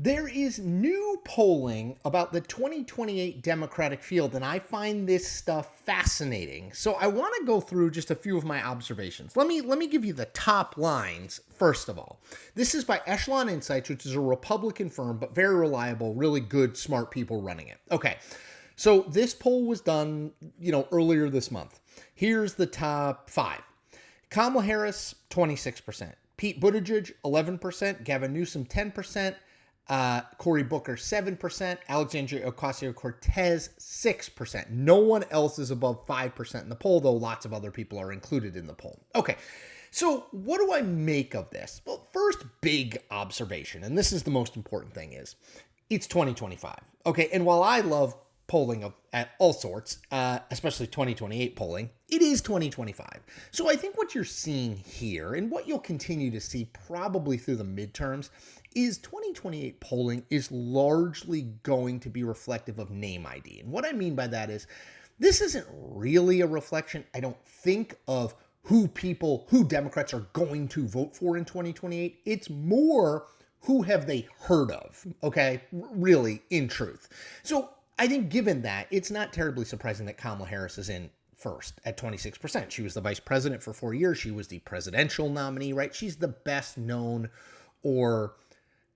There is new polling about the 2028 Democratic field, and I find this stuff fascinating. So I want to go through just a few of my observations. Let me give you the top lines first of all. This is by Echelon Insights, which is a Republican firm, but very reliable, really good, smart people running it. Okay, so this poll was done, earlier this month. Here's the top five. Kamala Harris, 26%. Pete Buttigieg, 11%. Gavin Newsom, 10%. Cory Booker, 7%. Alexandria Ocasio-Cortez, 6%. No one else is above 5% in the poll, though lots of other people are included in the poll. Okay, so what do I make of this? Well, first big observation, and this is the most important thing, is it's 2025. Okay, and while I love polling at all sorts, especially 2028 polling, it is 2025. So I think what you're seeing here, and what you'll continue to see probably through the midterms, is 2028 polling is largely going to be reflective of name ID. And what I mean by that is, this isn't really a reflection, I don't think, of who Democrats are going to vote for in 2028. It's more, who have they heard of, okay? Really, in truth. So I think given that, it's not terribly surprising that Kamala Harris is in first at 26%. She was the vice president for 4 years. She was the presidential nominee, right? She's the best known or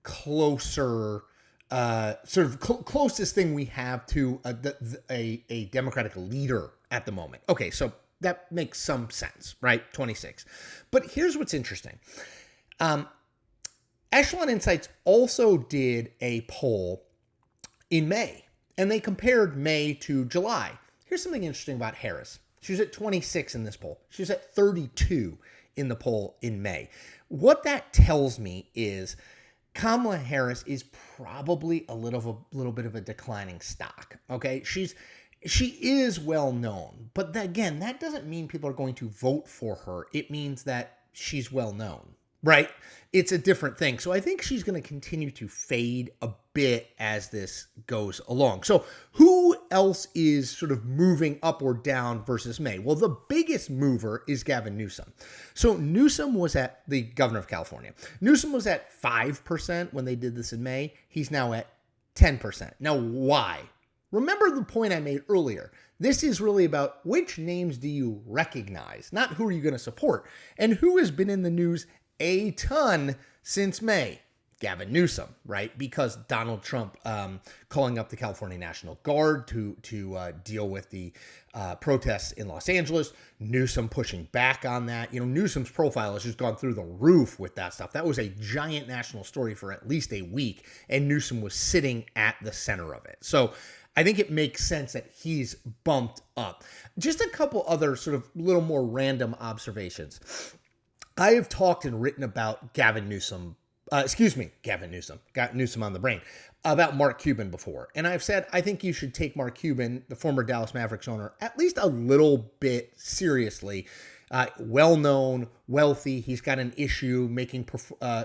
closer, closest thing we have to a Democratic leader at the moment. Okay, so that makes some sense, right? 26. But here's what's interesting. Echelon Insights also did a poll in May, and they compared May to July. Here's something interesting about Harris. She was at 26 in this poll. She was at 32 in the poll in May. What that tells me is Kamala Harris is probably a little bit of a declining stock. Okay, she is well known, but again, that doesn't mean people are going to vote for her. It means that she's well known, right? It's a different thing. So I think she's going to continue to fade a bit as this goes along. So who else is sort of moving up or down versus May? Well, the biggest mover is Gavin Newsom. So Newsom was at the governor of California. Newsom was at 5% when they did this in May. He's now at 10%. Now, why? Remember the point I made earlier. This is really about which names do you recognize, not who are you going to support. And who has been in the news a ton since May? Gavin Newsom, right? Because Donald Trump calling up the California National Guard to deal with the protests in Los Angeles. Newsom pushing back on that. Newsom's profile has just gone through the roof with that stuff. That was a giant national story for at least a week, and Newsom was sitting at the center of it. So I think it makes sense that he's bumped up. Just a couple other sort of little more random observations. I have talked and written about Gavin Newsom, got Newsom on the brain, about Mark Cuban before. And I've said, I think you should take Mark Cuban, the former Dallas Mavericks owner, at least a little bit seriously. Well-known, wealthy. He's got an issue making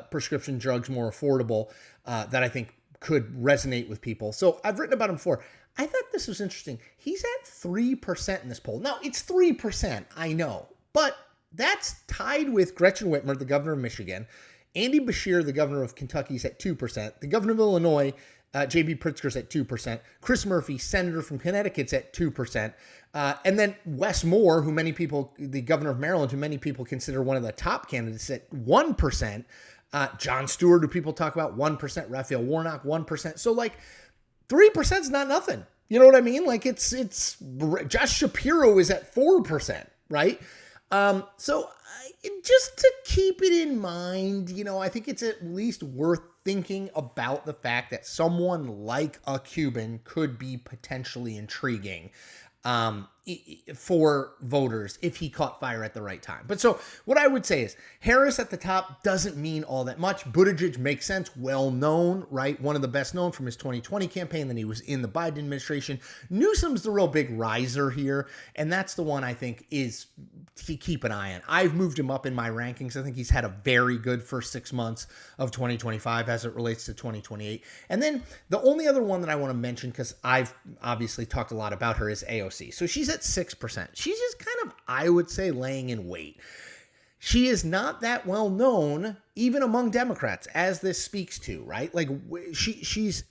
prescription drugs more affordable that I think could resonate with people. So I've written about him before. I thought this was interesting. He's at 3% in this poll. Now, it's 3%, I know, but that's tied with Gretchen Whitmer, the governor of Michigan. Andy Beshear, the governor of Kentucky, is at 2%. The governor of Illinois, J.B. Pritzker's at 2%. Chris Murphy, senator from Connecticut's at 2%. And then Wes Moore, the governor of Maryland, who many people consider one of the top candidates, at 1%. Jon Stewart, who people talk about, 1%. Raphael Warnock, 1%. So, 3% is not nothing. You know what I mean? It's Josh Shapiro is at 4%, right? So just to keep it in mind, I think it's at least worth thinking about the fact that someone like a Cuban could be potentially intriguing for voters if he caught fire at the right time. But so what I would say is Harris at the top doesn't mean all that much. Buttigieg makes sense, well known, right? One of the best known from his 2020 campaign. Then he was in the Biden administration. Newsom's the real big riser here, and that's the one I think is to keep an eye on. I've moved him up in my rankings. I think he's had a very good first 6 months of 2025 as it relates to 2028. And then the only other one that I want to mention, because I've obviously talked a lot about her, is AOC. So she's at 6%. She's just kind of, I would say, laying in wait. she is not that well known, even among Democrats, as this speaks to, right? Like she's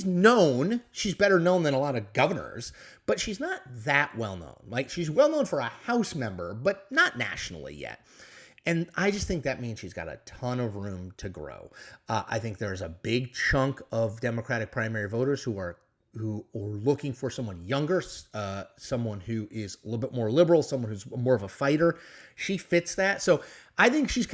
known, she's better known than a lot of governors, but she's not that well known. Like she's well known for a House member, but not nationally yet. And I just think that means she's got a ton of room to grow. I think there's a big chunk of Democratic primary voters who are looking for someone younger, someone who is a little bit more liberal, someone who's more of a fighter. She fits that. So I think she's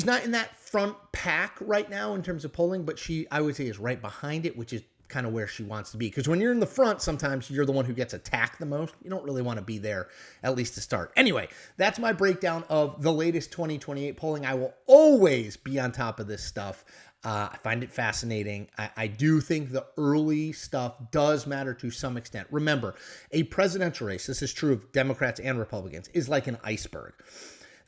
not in that front pack right now in terms of polling, but I would say is right behind it, which is kind of where she wants to be. Because when you're in the front, sometimes you're the one who gets attacked the most. You don't really want to be there, at least to start. Anyway, that's my breakdown of the latest 2028 polling. I will always be on top of this stuff. I find it fascinating. I do think the early stuff does matter to some extent. Remember, a presidential race, this is true of Democrats and Republicans, is like an iceberg.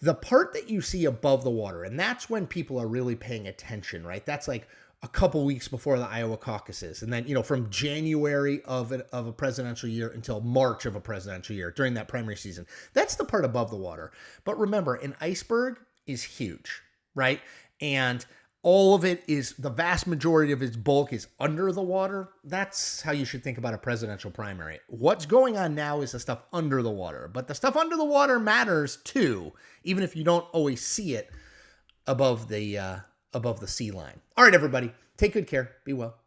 The part that you see above the water, and that's when people are really paying attention, right? That's like a couple weeks before the Iowa caucuses. And then, from January of a presidential year until March of a presidential year during that primary season. That's the part above the water. But remember, an iceberg is huge, right? And all of it is, the vast majority of its bulk is under the water. That's how you should think about a presidential primary. What's going on now is the stuff under the water. But the stuff under the water matters too, even if you don't always see it above the sea line. All right, everybody, take good care. Be well.